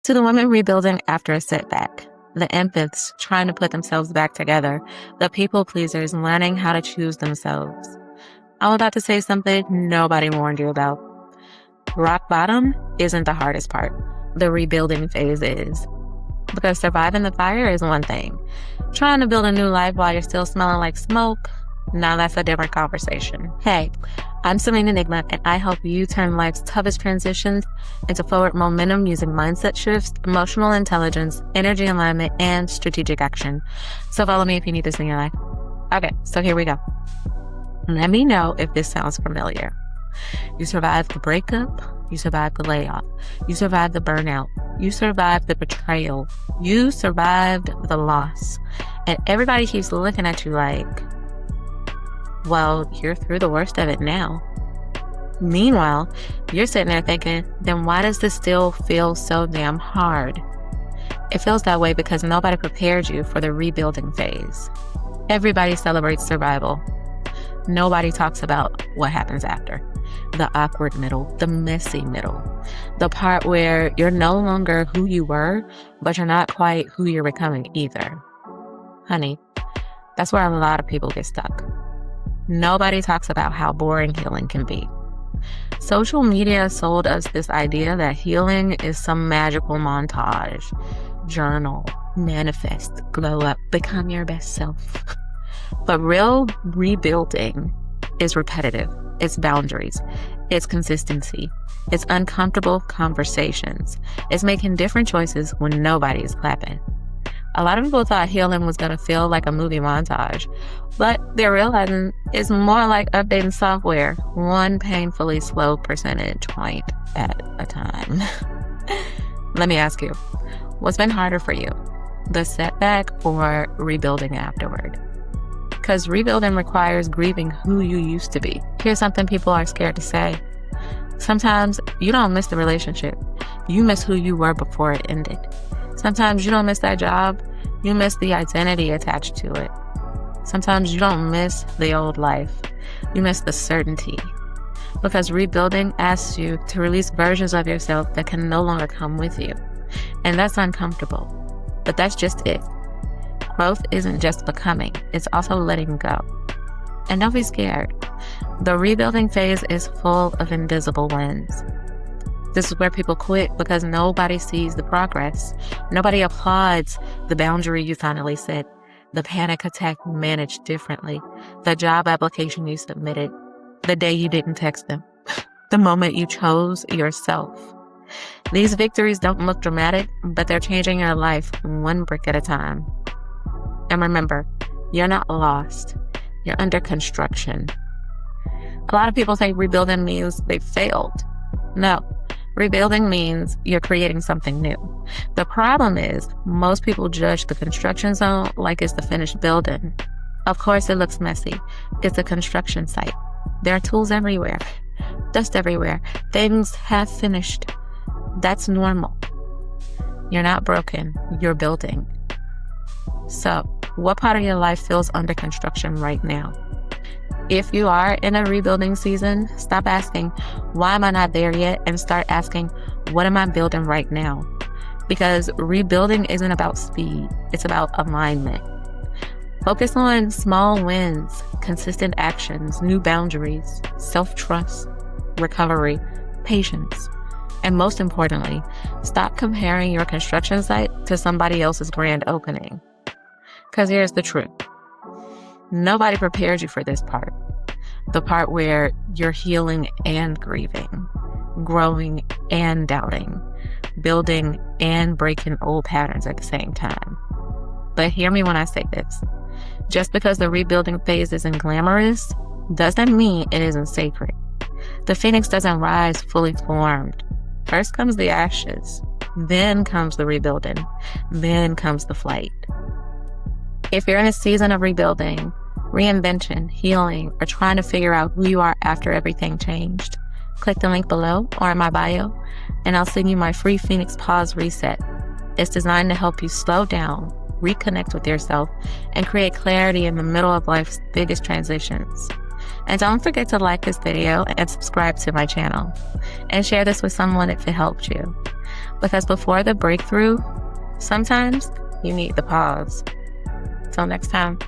To the women rebuilding after a setback, the empaths trying to put themselves back together, the people pleasers learning how to choose themselves. I'm about to say something nobody warned you about. Rock bottom isn't the hardest part. The rebuilding phase is. Because surviving the fire is one thing. Trying to build a new life while you're still smelling like smoke, now that's a different conversation. Hey, I'm Serene Enigma, and I help you turn life's toughest transitions into forward momentum using mindset shifts, emotional intelligence, energy alignment, and strategic action. So follow me if you need this in your life. Okay, so here we go. Let me know if this sounds familiar. You survived the breakup, you survived the layoff, you survived the burnout, you survived the betrayal, you survived the loss, and everybody keeps looking at you like, well, you're through the worst of it now. Meanwhile, you're sitting there thinking, then why does this still feel so damn hard? It feels that way because nobody prepared you for the rebuilding phase. Everybody celebrates survival. Nobody talks about what happens after. The awkward middle, the messy middle, the part where you're no longer who you were, but you're not quite who you're becoming either. Honey, that's where a lot of people get stuck. Nobody talks about how boring healing can be. Social media sold us this idea that healing is some magical montage. Journal, manifest, glow up, become your best self. But real rebuilding is repetitive. It's boundaries. It's consistency. It's uncomfortable conversations. It's making different choices when nobody's clapping. A lot of people thought healing was going to feel like a movie montage, but they're realizing it's more like updating software, one painfully slow percentage point at a time. Let me ask you, what's been harder for you, the setback or rebuilding afterward? Because rebuilding requires grieving who you used to be. Here's something people are scared to say. Sometimes you don't miss the relationship. You miss who you were before it ended. Sometimes you don't miss that job. You miss the identity attached to it. Sometimes you don't miss the old life. You miss the certainty. Because rebuilding asks you to release versions of yourself that can no longer come with you. And that's uncomfortable. But that's just it. Growth isn't just becoming, it's also letting go. And don't be scared. The rebuilding phase is full of invisible wins. This is where people quit because nobody sees the progress. Nobody applauds the boundary you finally set, the panic attack you managed differently, the job application you submitted, the day you didn't text them, the moment you chose yourself. These victories don't look dramatic, but they're changing your life one brick at a time. And remember, you're not lost. You're under construction. A lot of people think rebuilding means they failed. No, rebuilding means you're creating something new. The problem is, most people judge the construction zone like it's the finished building. Of course, it looks messy. It's a construction site. There are tools everywhere, dust everywhere. Things have finished. That's normal. You're not broken. You're building. So, what part of your life feels under construction right now? If you are in a rebuilding season, stop asking, why am I not there yet? And start asking, what am I building right now? Because rebuilding isn't about speed. It's about alignment. Focus on small wins, consistent actions, new boundaries, self-trust, recovery, patience. And most importantly, stop comparing your construction site to somebody else's grand opening. Because here's the truth. Nobody prepared you for this part. The part where you're healing and grieving, growing and doubting, building and breaking old patterns at the same time. But hear me when I say this. Just because the rebuilding phase isn't glamorous doesn't mean it isn't sacred. The phoenix doesn't rise fully formed. First comes the ashes, then comes the rebuilding, then comes the flight. If you're in a season of rebuilding, reinvention, healing, or trying to figure out who you are after everything changed, click the link below or in my bio, and I'll send you my free Phoenix Pause Reset. It's designed to help you slow down, reconnect with yourself, and create clarity in the middle of life's biggest transitions. And don't forget to like this video and subscribe to my channel. And share this with someone if it helped you. Because before the breakthrough, sometimes you need the pause. Till next time.